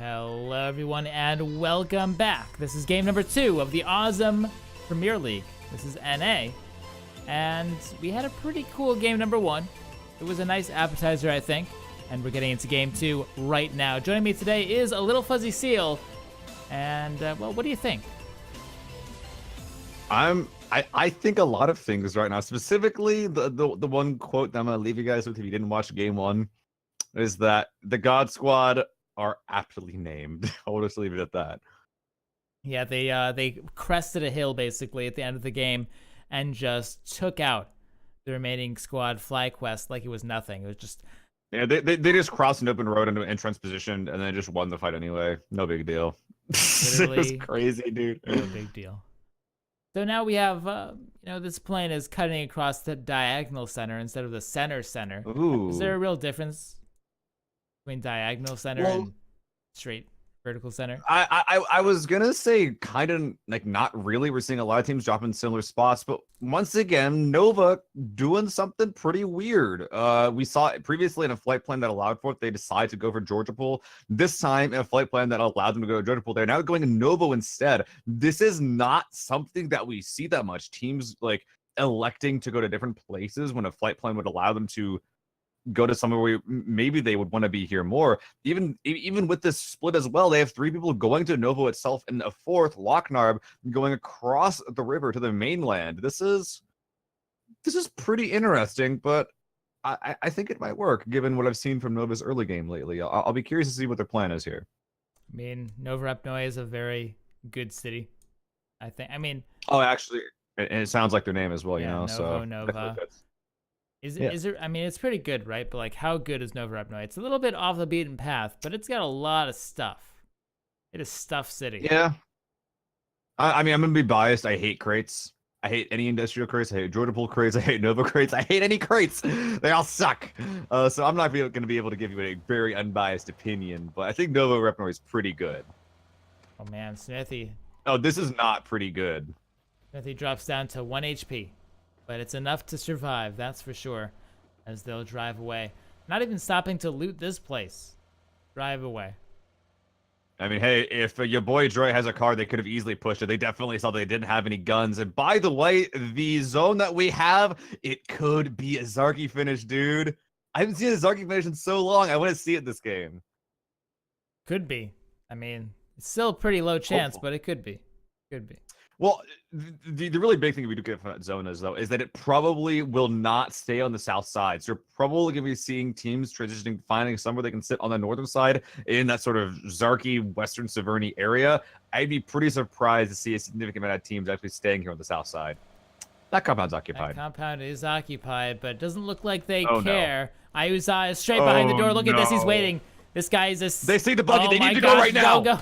Hello everyone and welcome back. This is game number 2 of the Auzom Premier League. This is NA. And we had a pretty cool game number 1. It was a nice appetizer, I think. And we're getting into game 2 right now. Joining me today is a little fuzzy seal. And, well, what do you think? I think a lot of things right now. Specifically, the one quote that I'm gonna leave you guys with if you didn't watch game 1 is that the God Squad are aptly named. I'll just leave it at that. Yeah, they crested a hill basically at the end of the game and just took out the remaining squad FlyQuest like it was nothing. It was just Yeah, they just crossed an open road into an entrance position and then just won the fight anyway. No big deal. It was crazy, dude. No big deal. So now we have, this plane is cutting across the diagonal center instead of the center. Ooh. Is there a real difference between diagonal center and straight vertical center? I was gonna say kind of like not really. We're seeing a lot of teams drop in similar spots, but once again, Nova doing something pretty weird. We saw it previously in a flight plan that allowed for it. They decided to go for Georgia Pool. This time in a flight plan that allowed them to go to Georgia Pool, they're now going to Novo instead. This is not something that we see that much. Teams like electing to go to different places when a flight plan would allow them to go to somewhere where maybe they would want to be here more. Even with this split as well, they have 3 people going to Novo itself and a 4th, Locknarb, going across the river to the mainland. This is pretty interesting, but I think it might work given what I've seen from Nova's early game lately. I'll be curious to see what their plan is here. I mean, Nova Rap Noi is a very good city, I think. I mean, oh, actually, it sounds like their name as well, yeah, you know. Novo, so Nova. Is it? I mean, it's pretty good, right? But like, how good is Nova Rap Noi? It's a little bit off the beaten path, but it's got a lot of stuff. It is Stuff City. Yeah. I mean, I'm gonna be biased. I hate crates. I hate any industrial crates. I hate Georgia Pool crates. I hate Nova crates. I hate any crates. They all suck. So I'm not going to be able to give you a very unbiased opinion, but I think Nova Rap Noi is pretty good. Oh man, Smithy. Oh, this is not pretty good. Smithy drops down to 1 HP. But it's enough to survive, that's for sure, as they'll drive away. Not even stopping to loot this place. Drive away. I mean, hey, if your boy Droy has a car, they could have easily pushed it. They definitely saw they didn't have any guns. And by the way, the zone that we have, it could be a Zarky finish, dude. I haven't seen a Zarky finish in so long. I want to see it this game. Could be. I mean, it's still a pretty low chance, but it could be. Could be. Well, the really big thing we do get from that zone is, though, is that it probably will not stay on the south side. So you're probably going to be seeing teams transitioning, finding somewhere they can sit on the northern side in that sort of Zarky, Western Severny area. I'd be pretty surprised to see a significant amount of teams actually staying here on the south side. That compound's occupied. That compound is occupied, but it doesn't look like they care. No. Ayuza is straight behind the door. Look at this. He's waiting. This guy is just... They see the buggy. They need to gosh, go right now. Go.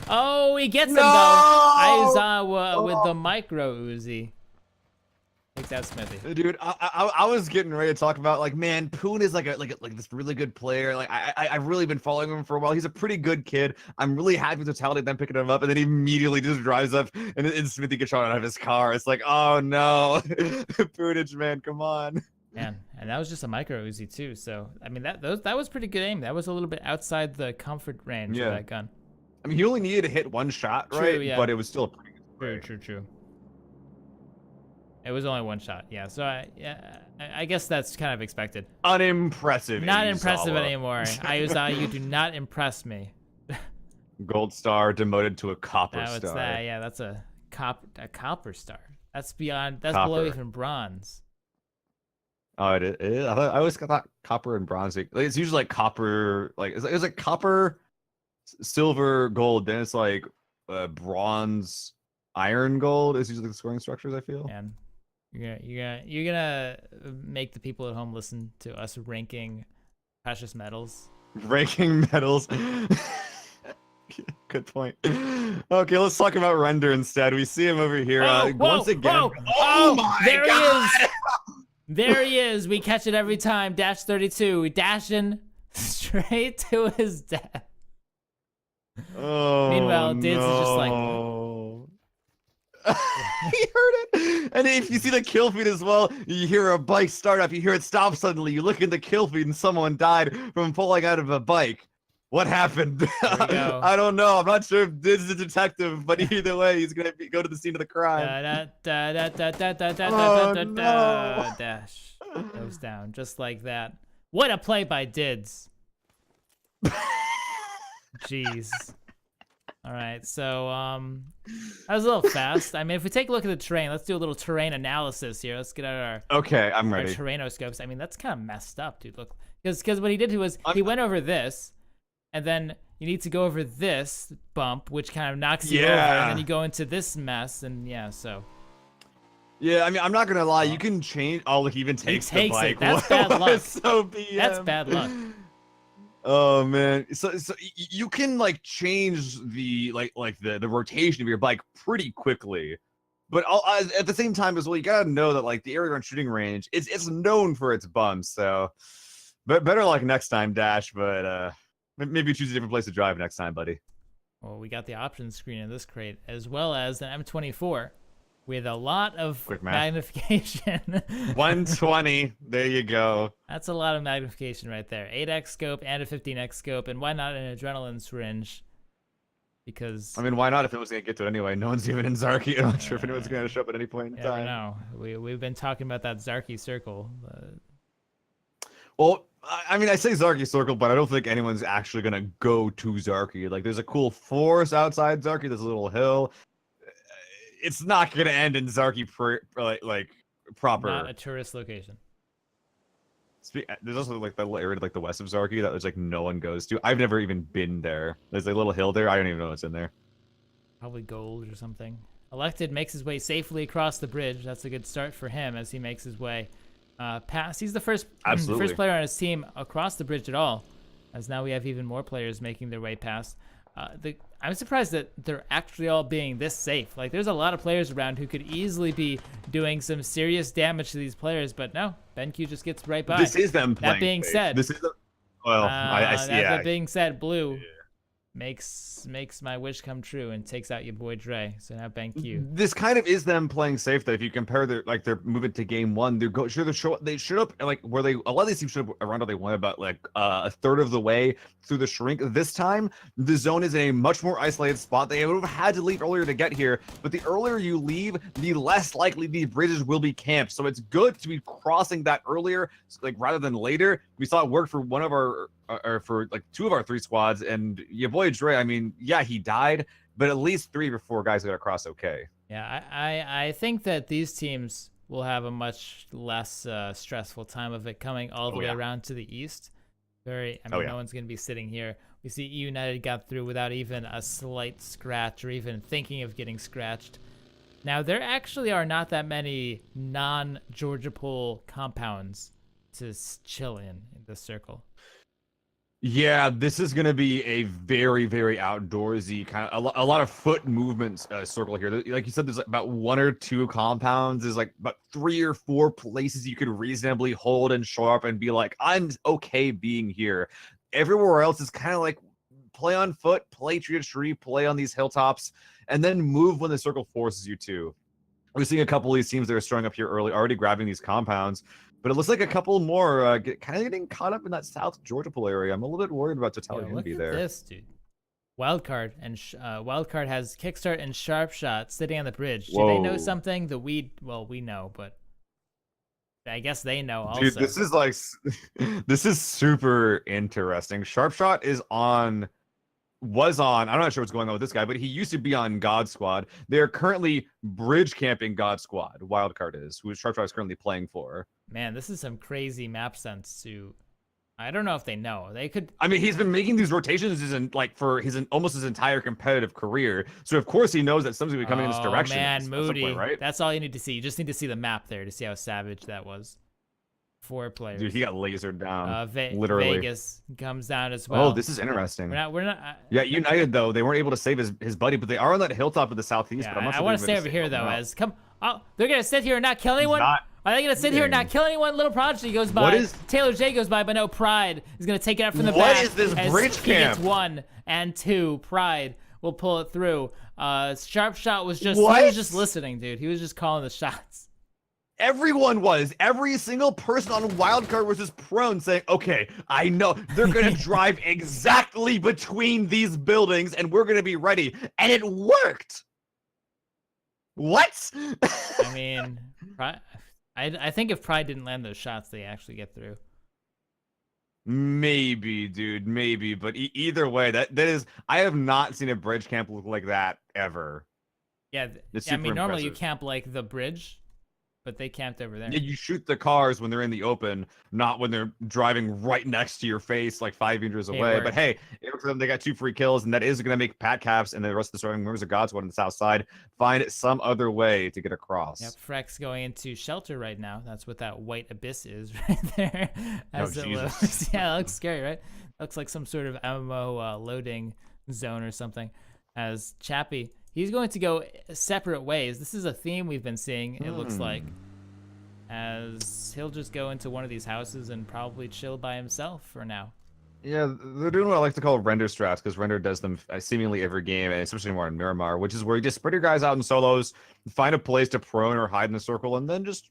Oh, he gets him, though. Aizawa with the micro Uzi. Takes out Smithy. Dude, I was getting ready to talk about, like, man, Poon is like this really good player. Like, I've really been following him for a while. He's a pretty good kid. I'm really happy with the totality of them picking him up, and then he immediately just drives up, and Smithy gets shot out of his car. It's like, oh no, Poonage, man, come on. Man, and that was just a micro Uzi too. So I mean, that was pretty good aim. That was a little bit outside the comfort range of that gun. I mean, he only needed to hit 1 shot, right? True, yeah. But it was still a pretty good play. True. It was only 1 shot, yeah. So I guess that's kind of expected. Unimpressive. Not impressive anymore. Ayuza, you do not impress me. Gold star demoted to a copper star. That's that. Yeah, that's a copper star. That's beyond. That's below even bronze. Oh, it is. I always thought copper and bronze. It's usually like copper, like it's like copper, silver, gold. Then it's like bronze, iron, gold. Is usually the scoring structures, I feel. And you're gonna make the people at home listen to us ranking precious metals. Ranking metals. Good point. Okay, let's talk about render instead. We see him over here once again. Oh my there God! He is. There he is. We catch it every time. Dash 32. Dashing straight to his death. Oh, meanwhile, Diz is just like... He heard it. And if you see the kill feed as well, you hear a bike start up. You hear it stop suddenly. You look in the kill feed and someone died from falling out of a bike. What happened? we go. I don't know. I'm not sure if this is a detective, but either way, he's gonna go to the scene of the crime. Oh no! Dash goes down just like that. What a play by Dids. Jeez. All right, so that was a little fast. I mean, if we take a look at the terrain, let's do a little terrain analysis here. Let's get out our I'm ready. our terrainoscopes. I mean, that's kind of messed up, dude. Look, because what he did was he went over this, and then you need to go over this bump, which kind of knocks you over, and then you go into this mess, and yeah, so. Yeah, I mean, I'm not gonna lie. You can change. Oh, look, he even takes the bike. It. That's bad luck. So BM. That's bad luck. Oh man, so you can like change the the rotation of your bike pretty quickly, but at the same time as well, you gotta know that like the area around shooting range, it's known for its bumps. So, but better luck next time, Dash. But maybe choose a different place to drive next time, buddy. Well, we got the options screen in this crate, as well as an M24 with a lot of magnification. 120. There you go. That's a lot of magnification right there. 8x scope and a 15x scope, and why not an adrenaline syringe? Because I mean, why not if it was gonna get to it anyway? No one's even in Zarky. I'm not sure if anyone's gonna show up at any point in time. No, we've been talking about that Zarky circle. Well, I mean, I say Zarky Circle, but I don't think anyone's actually gonna go to Zarky. Like, there's a cool forest outside Zarky. There's a little hill. It's not gonna end in Zarky proper. Not a tourist location. There's also like that little area like the west of Zarky that there's like no one goes to. I've never even been there. There's a little hill there. I don't even know what's in there. Probably gold or something. Elected makes his way safely across the bridge. That's a good start for him as he makes his way past. He's the first player on his team across the bridge at all, as now we have even more players making their way past. I'm surprised that they're actually all being this safe. Like, there's a lot of players around who could easily be doing some serious damage to these players, but no, BenQ just gets right by. This is them playing That being safe. said, this is I see. That being said, Blue makes my wish come true and takes out your boy Dre. So now BenQ. This kind of is them playing safe though. If you compare their movement to game one, they should up like where a lot of these teams should have around where they went about like a third of the way through the shrink. This time the zone is in a much more isolated spot. They would have had to leave earlier to get here, but the earlier you leave, the less likely these bridges will be camped. So it's good to be crossing that earlier, like rather than later. We saw it work for one of our or for like two of our three squads, and your boy Dre, I mean, yeah, he died, but at least 3 or 4 guys got across okay. Yeah, I think that these teams will have a much less stressful time of it coming all the way around to the east. No one's going to be sitting here. We see E United got through without even a slight scratch or even thinking of getting scratched. Now, there actually are not that many non-Georgia Pool compounds to chill in this circle. Yeah, this is going to be a very, very outdoorsy kind of a lot of foot movement circle here. Like you said, there's like about 1 or 2 compounds. There's like about 3 or 4 places you could reasonably hold and show up and be like, I'm okay being here. Everywhere else is kind of like play on foot, play tree to tree, play on these hilltops, and then move when the circle forces you to. We're seeing a couple of these teams that are showing up here early, already grabbing these compounds. But it looks like a couple more kind of getting caught up in that South Georgia Pool area. I'm a little bit worried about Total Unity there. Look at this, dude. Wildcard has Kickstart and Sharp Shot sitting on the bridge. Do they know something that we know, but I guess they know also. Dude, this is super interesting. Sharp Shot was on, I'm not sure what's going on with this guy, but he used to be on God Squad. They're currently bridge camping God Squad. Wildcard is, who Sharpshot is currently playing for. Man, this is some crazy map sense to, I don't know if they know. They could. I mean, he's been making these rotations for almost his entire competitive career. So of course he knows that something's coming in this direction. Oh man, Moody. Point, right? That's all you need to see. You just need to see the map there to see how savage that was. 4 players. Dude, he got lasered down. Literally. Vegas comes down as well. Oh, this is interesting. We're not. Yeah, United though, they weren't able to save his buddy, but they are on that hilltop of the southeast. Yeah, but I'm not sure I want to stay over here though. They're gonna sit here and not kill anyone. Are they gonna sit here and not kill anyone? Little Prodigy goes by. Taylor J goes by, but no, Pride is gonna take it up from the back. What is this bridge camp? He gets 1 and 2. Pride will pull it through. Sharp Shot was just he was just listening, dude. He was just calling the shots. Everyone was. Every single person on Wildcard was just prone saying, okay, I know they're going to drive exactly between these buildings and we're going to be ready. And it worked. What? I mean, I think if Pride didn't land those shots, they actually get through. Maybe, dude, maybe. But either way, that is, I have not seen a bridge camp look like that ever. Yeah, It's I mean, super normally you impressive. camp like the bridge, but they camped over there. Yeah, you shoot the cars when they're in the open, not when they're driving right next to your face, like 5 meters away. Word. But hey, for them, they got 2 free kills, and that is going to make Pat Caps and the rest of the surviving members of God's Squad on the south side find some other way to get across. Yep, Freck's going into shelter right now. That's what that white abyss is right there. As it looks. Yeah, it looks scary, right? Looks like some sort of MMO loading zone or something. As Chappie, he's going to go separate ways. This is a theme we've been seeing, it looks like. As he'll just go into one of these houses and probably chill by himself for now. Yeah, they're doing what I like to call render strats, because render does them seemingly every game, and especially more in Miramar, which is where you just spread your guys out in solos, find a place to prone or hide in a circle, and then just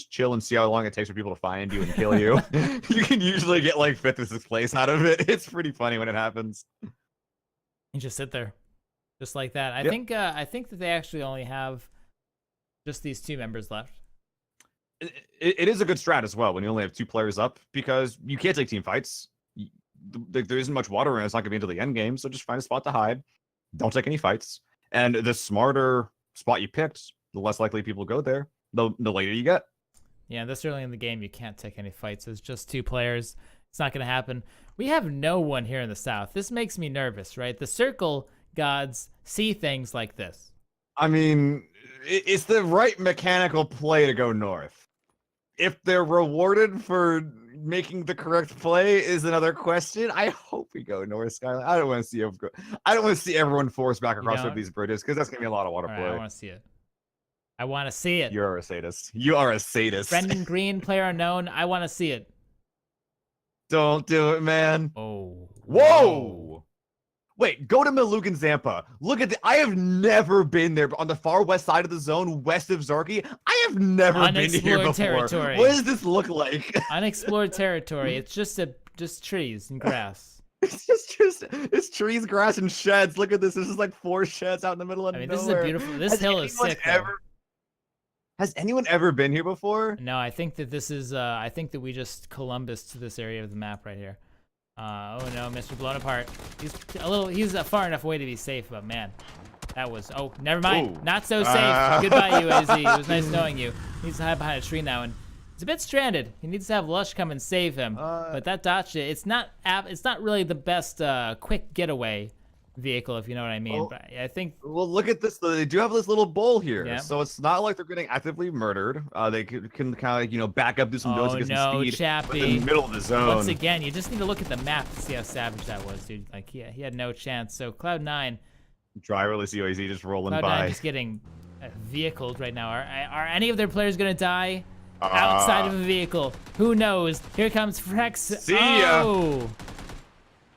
chill and see how long it takes for people to find you and kill you. You can usually get like 5th or 6th place out of it. It's pretty funny when it happens. You just sit there, just like that. I think that they actually only have just these 2 members left. It is a good strat as well when you only have 2 players up, because you can't take team fights. There isn't much water and it's not going to be until the end game, so just find a spot to hide. Don't take any fights. And the smarter spot you picked, the less likely people go there, the later you get. Yeah, this early in the game, you can't take any fights. It's just 2 players. It's not going to happen. We have no one here in the south. This makes me nervous, right? The circle gods see things like this. I mean, it's the right mechanical play to go north. If they're rewarded for making the correct play is another question. I hope we go north, Skyline. I don't want to see everyone forced back across these bridges, because that's gonna be a lot of water play. I want to see it. I want to see it. You're a sadist. You are a sadist. Brendan Green, player unknown. I want to see it. Don't do it, man. Oh. Whoa. Wait, go to Malugan Zampa. Look at I have never been there, but on the far west side of the zone, west of Zarki. I have never been here before. Territory. What does this look like? Unexplored territory. It's just trees and grass. It's trees, grass, and sheds. Look at this. This is like 4 sheds out in the middle of nowhere. This is a beautiful. This hill is sick. Has anyone ever been here before? No, I think that this is. I think that we just Columbus to this area of the map right here. Oh no, Mr. Blown Apart. He's far enough away to be safe, but man, that was. Oh, never mind. Ooh. Not so safe. Goodbye, you AZ. It was nice knowing you. He needs to hide behind a tree now, and he's a bit stranded. He needs to have Lush come and save him. But that dodge, it's not really the best quick getaway vehicle, if you know what I mean. Well, but I think. Well, look at this. They do have this little bowl here, so it's not like they're getting actively murdered. They can kind of back up, do some builds, get some speed. Chappie. In the middle of the zone. Once again, you just need to look at the map to see how savage that was, dude. Like, he had no chance. So Cloud9. Driverless UAZ just rolling Cloud9 by. just getting vehicled right now. Are any of their players gonna die outside of a vehicle? Who knows? Here comes Frex. See ya. Oh.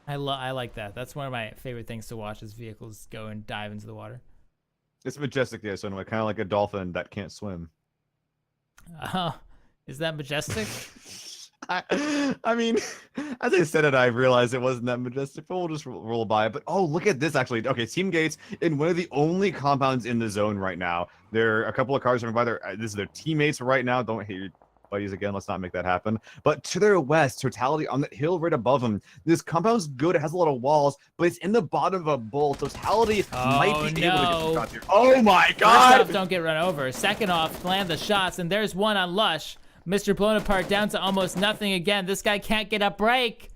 I like that. That's one of my favorite things to watch, is vehicles go and dive into the water. It's majestic, yeah, so kind of like a dolphin that can't swim. Is that majestic? I mean, as I said it, I realized it wasn't that majestic, but we'll just roll by it. But oh, look at this, actually. Okay, Team Gates in one of the only compounds in the zone right now. There are a couple of cars coming by there. This is their teammates right now. Don't hate your buddies again. Let's not make that happen. But to their west, Totality on that hill right above them. This compound's good. It has a lot of walls, but it's in the bottom of a bowl. Totality might be able to get some shots here. Oh my god! First off, don't get run over. Second off, land the shots, and there's one on Lush. Mr. Blown Apart down to almost nothing again. This guy can't get a break.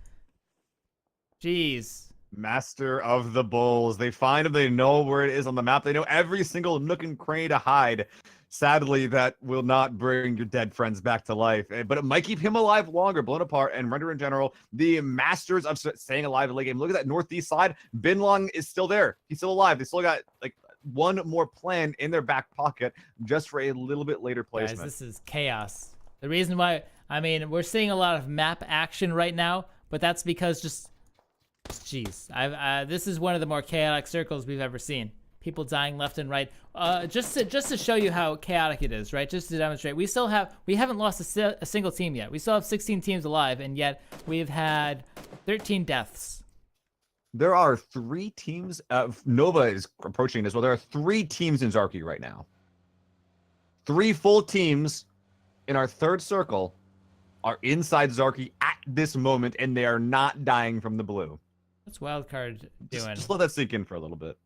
Jeez. Master of the Bulls. They find him. They know where it is on the map. They know every single nook and cranny to hide. Sadly, that will not bring your dead friends back to life, but it might keep him alive longer. Blown Apart and Render in general, the masters of staying alive in late game. Look at that northeast side. Binlong is still there. He's still alive. They still got like one more plan in their back pocket just for a little bit later placement. Guys, this is chaos. The reason why, I mean, we're seeing a lot of map action right now, but that's because just, jeez, this is one of the more chaotic circles we've ever seen. people dying left and right. Just to show you how chaotic it is, right? Just to demonstrate, we haven't lost a single team yet. We still have 16 teams alive, and yet we've had 13 deaths. There are 3 teams. Nova is approaching as well. There are 3 teams in Zarki right now. 3 full teams in our 3rd circle are inside Zarki at this moment, and they are not dying from the blue. What's Wildcard doing? Just let that sink in for a little bit.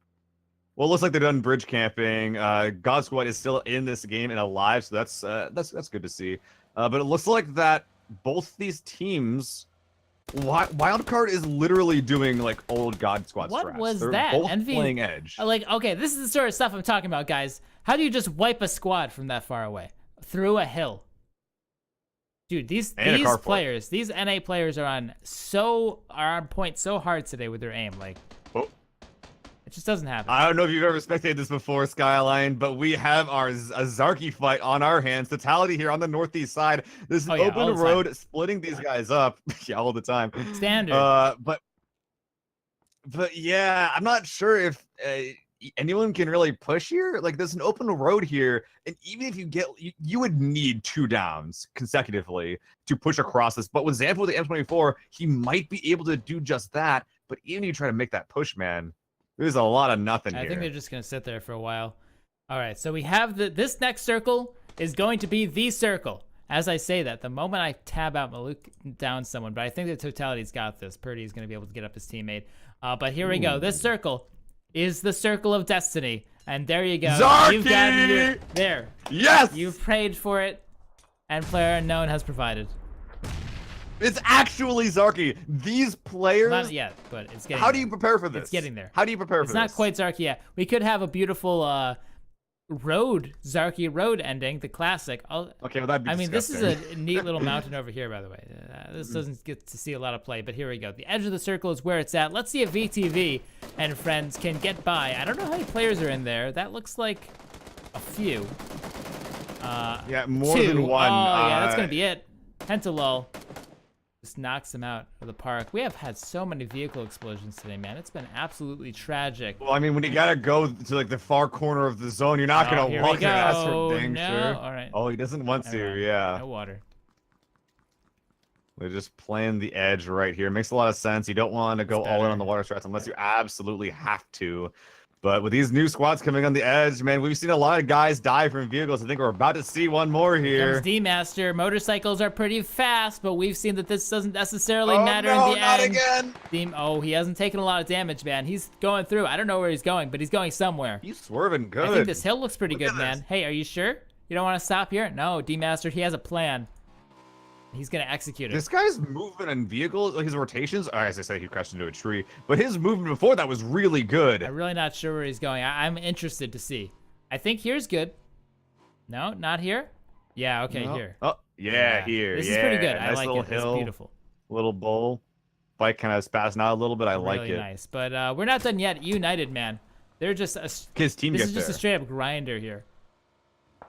Well, it looks like they're done bridge camping. God Squad is still in this game and alive, so that's good to see. But it looks like that both these teams, Wildcard is literally doing like old God Squad strats. What was They're that? both Envy, playing Edge. Like, okay, this is the sort of stuff I'm talking about, guys. How do you just wipe a squad from that far away through a hill? Dude, these players, these NA players are on point so hard today with their aim. Like, it just doesn't happen. I don't know if you've ever spectated this before, Skyline, but we have a Zarki fight on our hands. Totality here on the northeast side. This is an open road splitting these guys up. Yeah, all the time. Standard. But yeah, I'm not sure if anyone can really push here. Like, there's an open road here, and even if you would need 2 downs consecutively to push across this. But with Zampa with the M24, he might be able to do just that. But even if you try to make that push, man, there's a lot of nothing here. I think they're just gonna sit there for a while. All right, so we have this next circle is going to be the circle. As I say that, the moment I tab out Maluk down someone, but I think the Totality's got this. Purdy's gonna be able to get up his teammate. But here we go. This circle is the circle of destiny, and there you go. Zarki! You've gotten there. Yes! You've prayed for it, and Player Unknown has provided. It's actually Zarki. These players. Not yet, but it's getting. How do you prepare for this? It's getting there. How do you prepare for this? It's not quite Zarki yet. We could have a beautiful Zarki road ending, the classic. Okay, well that'd be disgusting. This is a neat little mountain over here, by the way. This doesn't get to see a lot of play, but here we go. The edge of the circle is where it's at. Let's see if VTV and friends can get by. I don't know how many players are in there. That looks like a few. Yeah, more 2. than one. Oh, yeah, that's gonna be it. Pentalol just knocks him out of the park. We have had so many vehicle explosions today, man. It's been absolutely tragic. Well, I mean, when you gotta go to like the far corner of the zone, you're not gonna walk in. That's for dang sure. All right. Oh, he doesn't want to. Yeah. No water. They're just playing the edge right here. Makes a lot of sense. You don't want to go all in on the water strats unless you absolutely have to. But with these new squads coming on the edge, man, we've seen a lot of guys die from vehicles. I think we're about to see one more here. D-Master. Motorcycles are pretty fast, but we've seen that this doesn't necessarily matter in the not end. Again. Oh, he hasn't taken a lot of damage, man. He's going through. I don't know where he's going, but he's going somewhere. He's swerving good. I think this hill looks pretty good, man. Hey, are you sure? You don't want to stop here? No, D-Master, he has a plan. He's gonna execute it. This guy's movement in vehicles, like his rotations, as I said, he crashed into a tree, but his movement before that was really good. I'm really not sure where he's going. I'm interested to see. I think here's good. No, not here? Yeah, okay, No. here. Oh, yeah, here. This is pretty good. Nice I like little it. hill, It's beautiful. little bowl. Bike kind of spazzing out a little bit. I like really it. Nice. But we're not done yet. United, man. They're just His team this gets is just there. a straight up grinder here.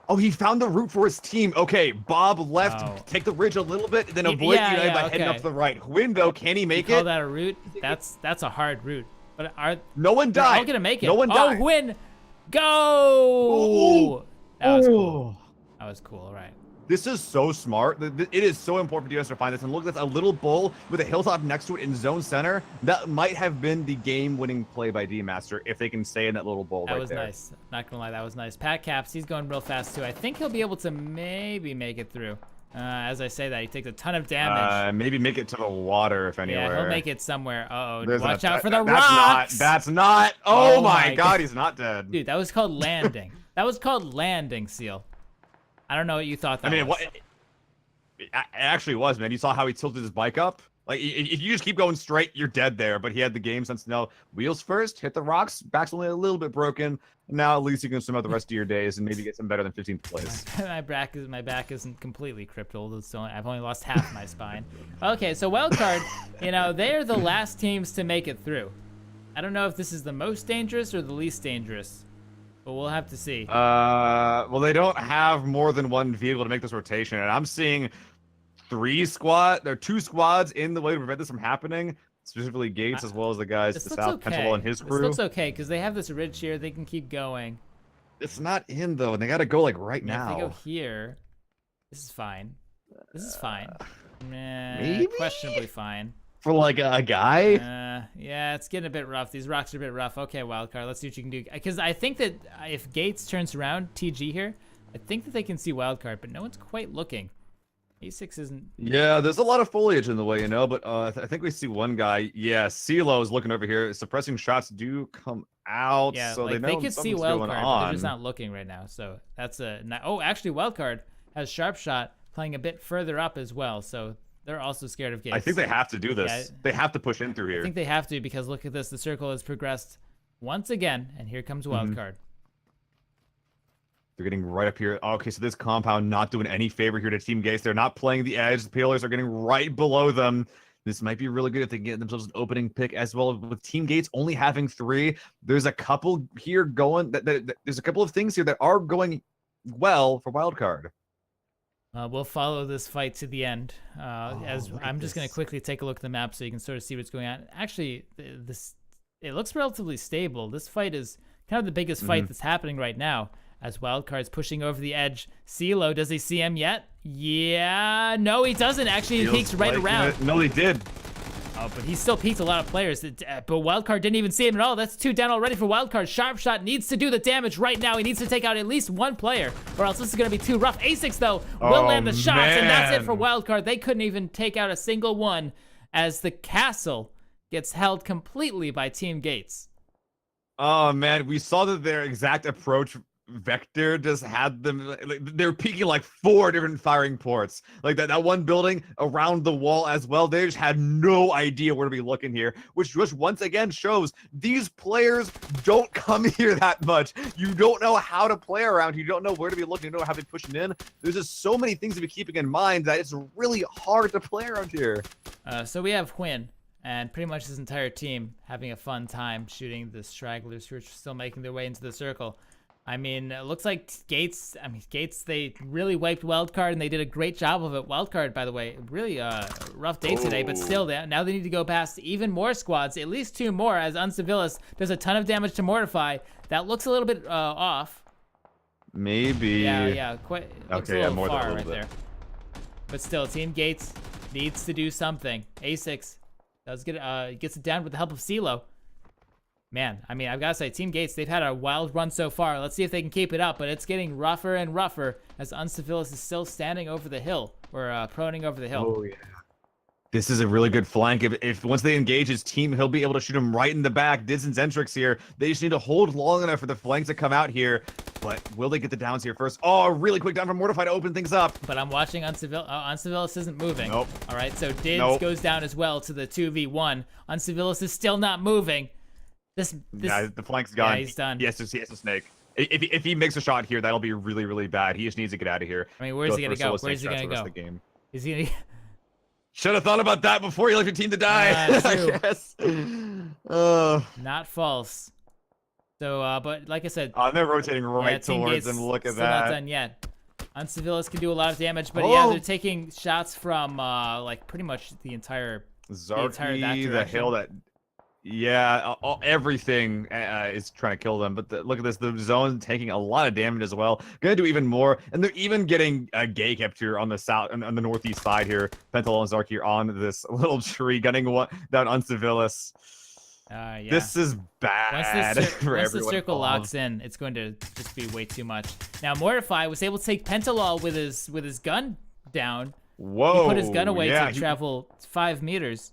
Oh, he found the route for his team. Okay, Bob left, take the ridge a little bit, then avoid United by heading up to the right. Window, can he make you it? Call that a route? That's a hard route. But no one died. They're all gonna make it. No one died. Oh, win! Go! Ooh. That was cool. That was cool. All right. This is so smart. It is so important for us to find this. And look, that's a little bull with a hilltop next to it in zone center. That might have been the game-winning play by D-Master if they can stay in that little bull That was nice. Not gonna lie, that was nice. Pat Caps, he's going real fast too. I think he'll be able to maybe make it through. As I say that, he takes a ton of damage. Maybe make it to the water if anywhere. Yeah, he'll make it somewhere. Uh-oh, There's watch out for the that's rocks! That's not. Oh my God, he's not dead. Dude, that was called landing. That was called landing, Seal. I don't know what you thought that was. It actually was, man. You saw how he tilted his bike up? Like, if you just keep going straight, you're dead there. But he had the game sense to know, wheels first, hit the rocks, back's only a little bit broken. Now at least you can swim out the rest of your days and maybe get some better than 15th place. my back isn't completely crippled. I've only lost half my spine. Okay, so wildcard, they're the last teams to make it through. I don't know if this is the most dangerous or the least dangerous, but we'll have to see. Well, they don't have more than one vehicle to make this rotation, and I'm seeing there are 2 squads in the way to prevent this from happening. specifically Gates as well as the guys This to the looks south, okay. Pentalol and his crew. This looks okay because they have this ridge here. They can keep going. It's not in though, and they got to go like right I mean, now. if they go here, this is fine. This is fine. Maybe? Questionably fine. For like a guy? Yeah, it's getting a bit rough. These rocks are a bit rough. Okay, wildcard. Let's see what you can do. Because I think that if Gates turns around TG here, I think that they can see wildcard, but no one's quite looking. A6 isn't. Yeah, there's a lot of foliage in the way, but I think we see one guy. Yeah, CeeLo is looking over here. Suppressing shots do come out, Yeah, so like they know could see something's wildcard, going but they're on. just not looking right now. So that's a. Oh, actually, wildcard has sharp shot playing a bit further up as well. So they're also scared of Gates. I think they have to do this. Yeah, they have to push in through here. I think they have to because look at this. The circle has progressed once again, and here comes wildcard. They're getting right up here. Okay, so this compound not doing any favor here to Team Gates. They're not playing the edge. The PLers are getting right below them. This might be really good if they get themselves an opening pick as well. With Team Gates only having 3, there's a couple here going. There's a couple of things here that are going well for wildcard. We'll follow this fight to the end. As I'm just going to quickly take a look at the map so you can sort of see what's going on. Actually, it looks relatively stable. This fight is kind of the biggest fight that's happening right now. As wildcard's pushing over the edge. CeeLo, does he see him yet? Yeah, no, he doesn't. Actually, he peeks right around. No, he did. Oh, but he still peeked a lot of players. But wildcard didn't even see him at all. That's 2 down already for wildcard. Sharp shot needs to do the damage right now. He needs to take out at least 1 player, or else this is going to be too rough. A6 though will land the shots, and that's it for wildcard. They couldn't even take out a single one, as the castle gets held completely by Team Gates. Oh man, we saw that their exact approach vector just had them, like, they're peeking like 4 different firing ports, like that one building around the wall as well. They just had no idea where to be looking here, which just once again shows these players don't come here that much. You don't know how to play around. You don't know where to be looking. You don't know how to be pushing in. There's just so many things to be keeping in mind that it's really hard to play around here. So we have Hwin and pretty much his entire team having a fun time shooting the stragglers who are still making their way into the circle. I mean, it looks like Gates, they really wiped wildcard, and they did a great job of it. Wildcard, by the way, really rough day today, but still, now they need to go past even more squads, at least 2 more, as Uncivilis does a ton of damage to Mortify. That looks a little bit off. Maybe. Yeah, quite. Looks a little more far than a right little bit. there. But still, Team Gates needs to do something. A6 does gets it down with the help of CeeLo. Man, I mean, I've got to say, Team Gates, they've had a wild run so far. Let's see if they can keep it up, but it's getting rougher and rougher as Uncivilis is still standing over the hill, or proning over the hill. Oh, yeah. This is a really good flank. If once they engage his team, he'll be able to shoot him right in the back. Diz and Zentrix here. They just need to hold long enough for the flanks to come out here. But will they get the downs here first? Oh, really quick down from Mortify to open things up. But I'm watching Uncivilis. Uncivilis isn't moving. Nope. All right, so Diz goes down as well to the 2v1. Uncivilis is still not moving. Yeah, the flank's gone. Yeah, he's done. He has to snake. If he makes a shot here, that'll be really, really bad. He just needs to get out of here. I mean, where's he gonna go? Where's he gonna go? Is he gonna... Should have thought about that before you left your team to die. True. I guess. Not false. So, but like I said, they're rotating right towards him. Look at still that. Not done yet. Uncivilis can do a lot of damage, but yeah, they're taking shots from like pretty much the entire Zarky, the hill that. Yeah, everything is trying to kill them. But look at this. The zone taking a lot of damage as well. Gonna do even more. And they're even getting a gay kept here on the south, on the northeast side here. Pentalol and Zarky are on this little tree, gunning down Uncivilis. Yeah. This is bad. Once the circle locks in, it's going to just be way too much. Now, Mortify was able to take Pentalol with his gun down. Whoa. He put his gun away to travel 5 meters.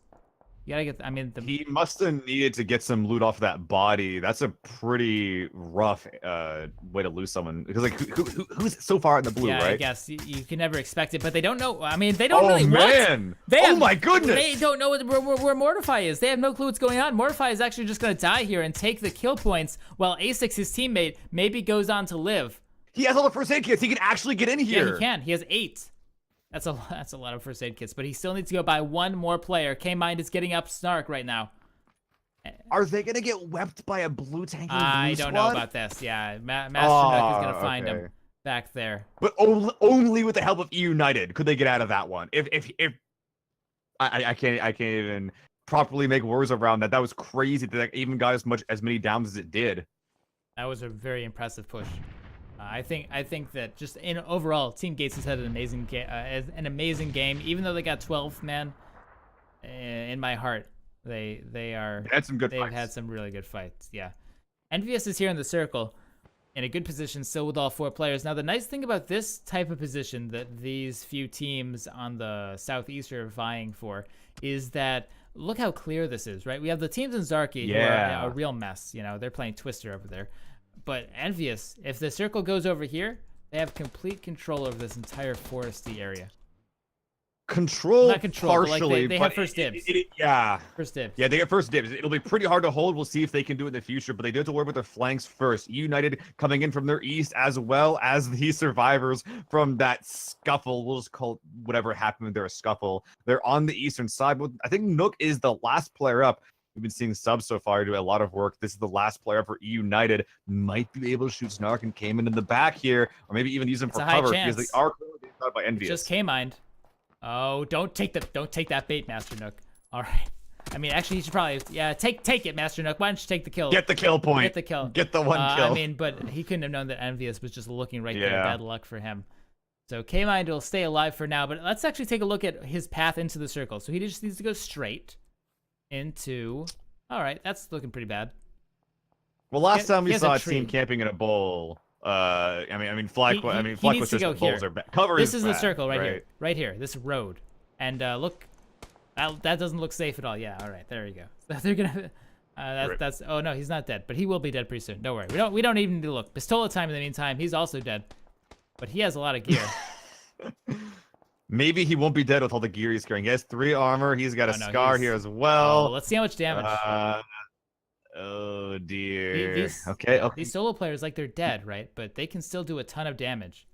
You gotta get. I mean, he must have needed to get some loot off that body. That's a pretty rough way to lose someone, because like who's so far in the blue, right? I guess you can never expect it, but they don't know. I mean, they don't really. Man. Oh my goodness! They don't know where Mortify is. They have no clue what's going on. Mortify is actually just gonna die here and take the kill points, while A6, his teammate, maybe goes on to live. He has all the first aid kits. He can actually get in here. Yeah, he can. He has 8. That's a lot of first aid kits, but he still needs to go by 1 more player. K-Mind is getting up Snark right now. Are they gonna get wept by a blue tank? I don't know about this. Yeah, Master Nook is gonna find him back there. But only with the help of E United could they get out of that one. If I can't even properly make words around that. That was crazy that even got as many downs as it did. That was a very impressive push. I think that just in overall, Team Gates has had an amazing game. Even though they got 12th, man, in my heart, they had some good they've fights. had some really good fights. Yeah, Envious is here in the circle, in a good position, still with all 4 players. Now, the nice thing about this type of position that these few teams on the southeast are vying for is that look how clear this is, right? We have the teams in Zarki who are a real mess. You know, they're playing Twister over there. But Envious, if the circle goes over here, they have complete control over this entire foresty area. Not control, partially, but like they have first dibs. First dibs. Yeah, they get first dibs. It'll be pretty hard to hold. We'll see if they can do it in the future, but they do have to work with their flanks first. United coming in from their east, as well as the survivors from that scuffle. We'll just call it whatever happened there a scuffle. They're on the eastern side. I think Nook is the last player up. We've been seeing subs so far do a lot of work. This is the last player for United. Might be able to shoot Snark and Cayman in the back here, or maybe even use him for cover because they are currently shot by Envious. Just K-mined. Oh, don't take that bait, Master Nook. All right. I mean, actually, he should probably take it, Master Nook. Why don't you take the kill? Get the kill point. Get the kill. Get the one kill. I mean, but he couldn't have known that Envious was just looking right there. Bad luck for him. So K-Mind will stay alive for now, but let's actually take a look at his path into the circle. So he just needs to go straight into. All right, that's looking pretty bad. Well, last time we saw a team camping in a bowl. Flag was just go bowls here. are bad. Cover This is the bad, circle right here, this road, and look, that doesn't look safe at all. Yeah, all right, there you go. They're gonna. That's. Oh no, he's not dead, but he will be dead pretty soon. Don't worry. We don't even need to look. Pistola time in the meantime. He's also dead, but he has a lot of gear. Maybe he won't be dead with all the gear he's carrying. He has 3 armor. He's got a scar here as well. Oh, let's see how much damage. Oh dear. Okay. These solo players, like, they're dead, right? But they can still do a ton of damage.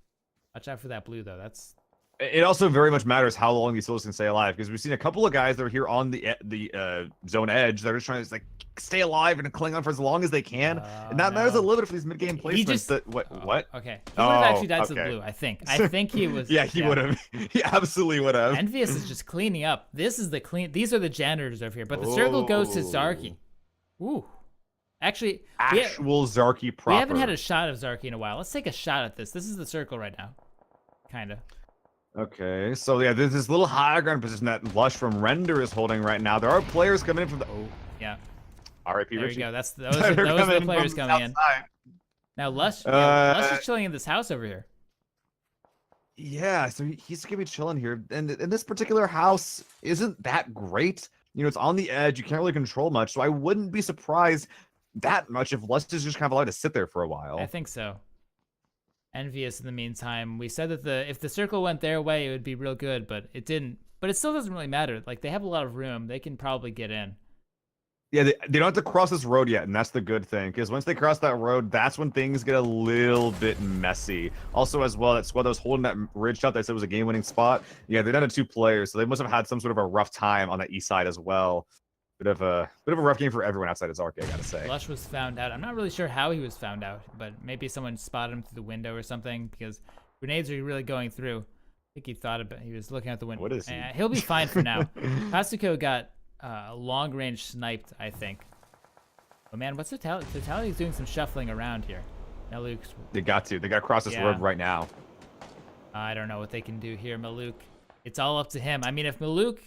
Watch out for that blue, though. It also very much matters how long these solos can stay alive, because we've seen a couple of guys that are here on the zone edge that are just trying to stay alive and cling on for as long as they can, and that matters a little bit for these mid game placements. What? Okay. He would have actually died to the blue. I think he was. Yeah, he would have. He absolutely would have. Envious is just cleaning up. These are the janitors over here, but the circle goes to Zarki. Ooh. Actually, Zarki proper. We haven't had a shot of Zarki in a while. Let's take a shot at this. This is the circle right now. Kinda. Okay, so yeah, there's this little high ground position that Lush from Render is holding right now. There are players coming in from the. Oh, yeah. R.I.P. There Richie. you go. Those are the players coming in. Now Lush is chilling in this house over here. Yeah, so he's gonna be chilling here, and this particular house isn't that great. You know, it's on the edge. You can't really control much, so I wouldn't be surprised that much if Lush is just kind of allowed to sit there for a while. I think so. Envious in the meantime. We said that if the circle went their way, it would be real good, but it didn't. But it still doesn't really matter. Like, they have a lot of room. They can probably get in. Yeah, they don't have to cross this road yet, and that's the good thing, because once they cross that road, that's when things get a little bit messy. Also, as well, that squad that was holding that ridge shot that I said was a game-winning spot, yeah, they're down to 2 players, so they must have had some sort of a rough time on the east side as well. Bit of a rough game for everyone outside of Zarki, I gotta say. Lush was found out. I'm not really sure how he was found out, but maybe someone spotted him through the window or something, because grenades are really going through. I think he was looking out the window. What is he? He'll be fine for now. Kasuko got long range sniped, I think. Oh man, what's Totality? Totality's doing some shuffling around here. Maluk's. They got to cross this road right now. I don't know what they can do here, Maluk. It's all up to him. I mean, if Maluk,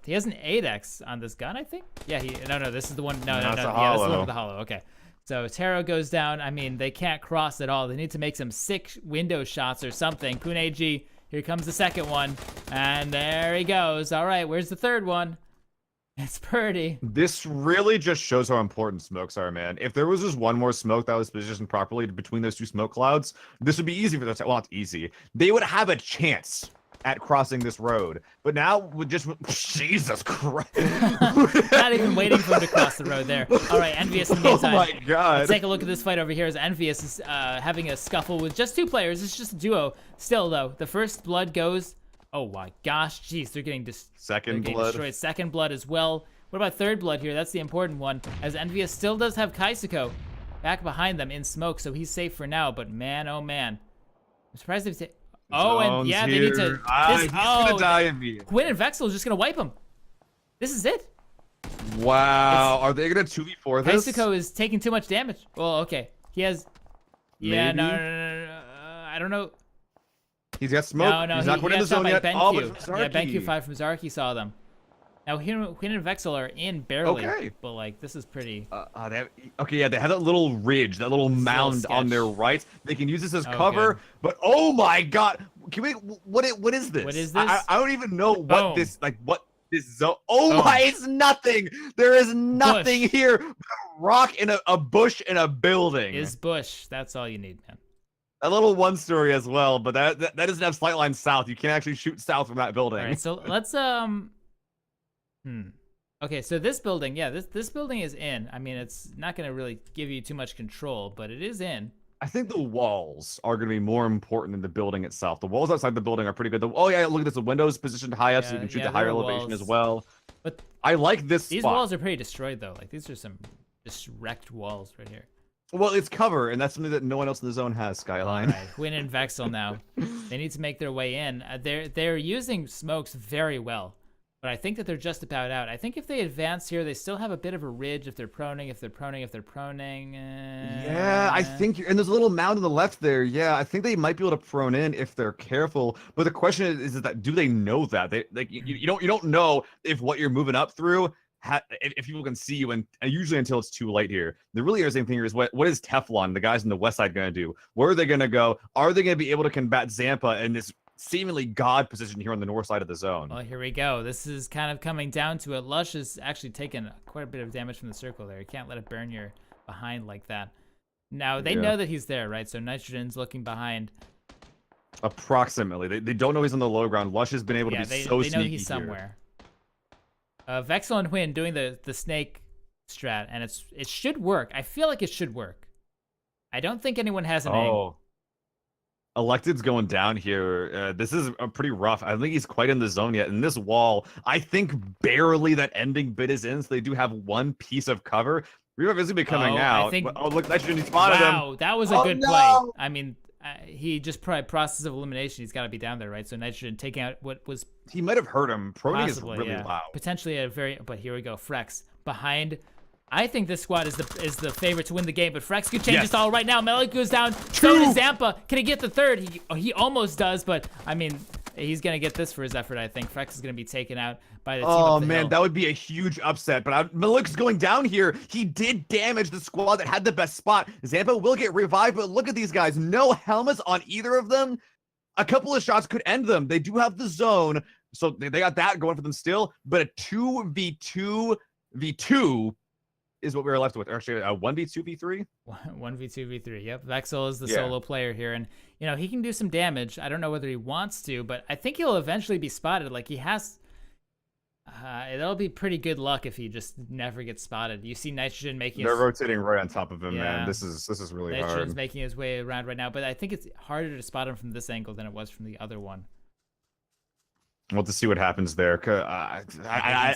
he has an 8x on this gun, I think. Yeah, no, this is the one. No. Yeah, that's the one with the hollow. Okay. So Taro goes down. I mean, they can't cross at all. They need to make some sick window shots or something. Kuneji, here comes the second one. And there he goes. All right, where's the third one? It's Purdy. This really just shows how important smokes are, man. If there was just one more smoke that was positioned properly between those 2 smoke clouds, this would be easy for them. Well, not easy. They would have a chance at crossing this road, but now with Jesus Christ. Not even waiting for him to cross the road there. All right, Envious in the meantime. Oh my God. Let's take a look at this fight over here as Envious is having a scuffle with just 2 players. It's just a duo. Still, though, the first blood goes. Oh my gosh, jeez, they're getting second blood destroyed. Second blood as well. What about third blood here? That's the important one, as Envious still does have Kaisuko back behind them in smoke, so he's safe for now. But man, oh man, I'm surprised they've. Oh, and yeah, they need to. He's gonna die immediately. Quinn and Vexel is just gonna wipe him. This is it. Wow. Are they gonna 2v4 this? Keisuko is taking too much damage. Well, okay. He has. Yeah, Maybe? no. I don't know. He's got smoke. No, He's not he quite in the got shot zone by yet. BenQ. Oh, but from Yeah, Zarky. BenQ5 from Zarky saw them. Now, Quinn and Vexel are in barely. Okay. But, like, this is pretty. Okay, yeah, they have that little ridge, that little mound on their right. They can use this as cover, good. but oh my god, can we? What is this? What is this? I don't even know what Boom. this zone. Oh Boom. my! It's nothing. There is nothing Bush. here. But a rock in a bush in a building. Is Bush. That's all you need, man. A little one story as well, but that doesn't have sight line south. You can't actually shoot south from that building. All right, so let's Okay, so this building, yeah, this building is in. I mean, it's not going to really give you too much control, but it is in. I think the walls are going to be more important than the building itself. The walls outside the building are pretty good. Oh yeah, look at this. The windows positioned high up, so you can shoot the higher elevation as well. But I like this these spot. walls are pretty destroyed though. Like these are some just wrecked walls right here. Well, it's cover, and that's something that no one else in the zone has. Skyline. All right, Quinn and Vexel now. They need to make their way in. They're using smokes very well. But I think that they're just about out. I think if they advance here, they still have a bit of a ridge if they're proning. Yeah, I think and there's a little mound on the left there. Yeah, I think they might be able to prone in if they're careful. But the question is that do they know that? They like you don't know if what you're moving up through if people can see you, and usually until it's too late here. The really interesting thing here is what is Teflon, the guys in the west side, going to do? Where are they going to go? Are they going to be able to combat Zampa in this seemingly god position here on the north side of the zone? Well, here we go. This is kind of coming down to it. Lush has actually taken quite a bit of damage from the circle there. You can't let it burn your behind like that. Now, they know that he's there, right? So Nitrogen's looking behind. Approximately. They don't know he's on the low ground. Lush has been able to be so sneaky. They know he's somewhere. Vexel and Huynh doing the snake strat, and it should work. I feel like it should work. I don't think anyone has an angle. Elected's going down here. This is pretty rough. I don't think he's quite in the zone yet. And this wall, I think barely that ending bit is in, so they do have one piece of cover. Revive is going to be coming out. Look, Nitrogen, he spotted him. Wow, that was a good play. I mean, he just probably process of elimination. He's got to be down there, right? So Nitrogen taking out what was... He might have hurt him. Proning is possibly, really loud. Potentially a very... But here we go. Frex behind... I think this squad is the favorite to win the game, but Frex could change this all right now. Melik goes down. So does Zampa. Can he get the third? He almost does, but I mean, he's gonna get this for his effort. I think Frex is gonna be taken out by the team. Oh up the man, hill. that would be a huge upset. But Melik's going down here. He did damage the squad that had the best spot. Zampa will get revived, but look at these guys. No helmets on either of them. A couple of shots could end them. They do have the zone, so they got that going for them still. But a 2v2v2 is what we were left with. Actually, a 1v2v3? 1v2v3. Yep. Vexel is the solo player here, and you know he can do some damage. I don't know whether he wants to, but I think he'll eventually be spotted. Like he has. That'll be pretty good luck if he just never gets spotted. You see Nitrogen making. They're rotating right on top of him, man. This is really hard. Nitrogen's making his way around right now, but I think it's harder to spot him from this angle than it was from the other one. We'll have to see what happens there. I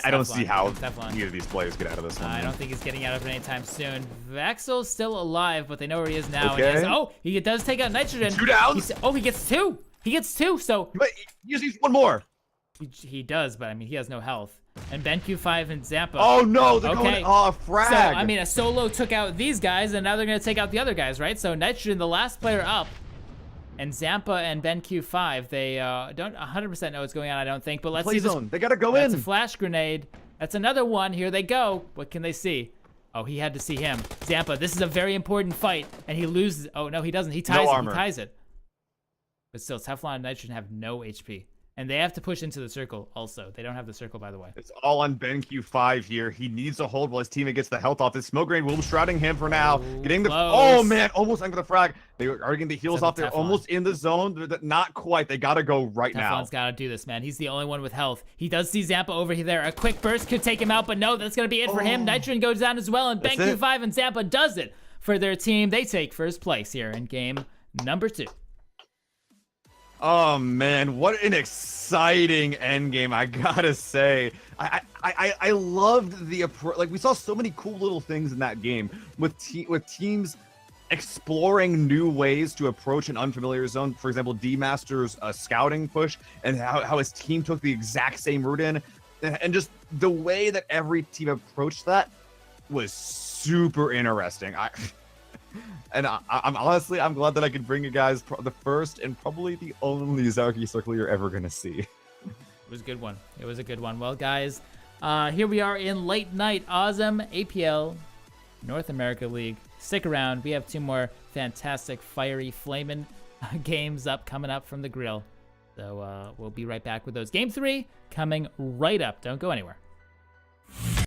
don't see how either of these players get out of this one. I don't think he's getting out of it anytime soon. Vexel's still alive, but they know where he is now. Okay. And he does take out Nitrogen. 2 downs. He gets 2. He gets 2. So he just needs one more. He does, but I mean he has no health. And BenQ5 and Zampa. Oh no, they're going frag. So I mean a solo took out these guys, and now they're gonna take out the other guys, right? So Nitrogen, the last player up. And Zampa and BenQ5, they don't 100% know what's going on, I don't think. But let's see this. They gotta go in. That's a flash grenade. That's another one. Here they go. What can they see? Oh, he had to see him. Zampa, this is a very important fight, and he loses. Oh no, he doesn't. He ties it. He ties it. But still, Teflon and Nitrogen have no HP. And they have to push into the circle also. They don't have the circle, by the way. It's all on BenQ5 here. He needs to hold while his teammate gets the health off. This smoke grenade will be shrouding him for now. Getting the... close. Oh, man. Almost under the frag. They are getting the heals off. They're Teflon. almost in the zone. Not quite. They got to go right now. Teflon's got to do this, man. He's the only one with health. He does see Zampa over there. A quick burst could take him out, but no, that's going to be it for him. Nitrogen goes down as well, and BenQ5 and Zampa does it for their team. They take first place here in game number 2. Oh man, what an exciting endgame! I gotta say, I loved the approach. Like we saw so many cool little things in that game with teams exploring new ways to approach an unfamiliar zone. For example, D Master's scouting push and how his team took the exact same route in. And just the way that every team approached that was super interesting. I'm honestly, I'm glad that I could bring you guys the first and probably the only Zarky Circle you're ever gonna see. It was a good one. It was a good one. Well, guys, here we are in late night auzom APL North America League. Stick around. We have 2 more fantastic, fiery, flaming games coming up from the grill. So we'll be right back with those. Game 3 coming right up. Don't go anywhere.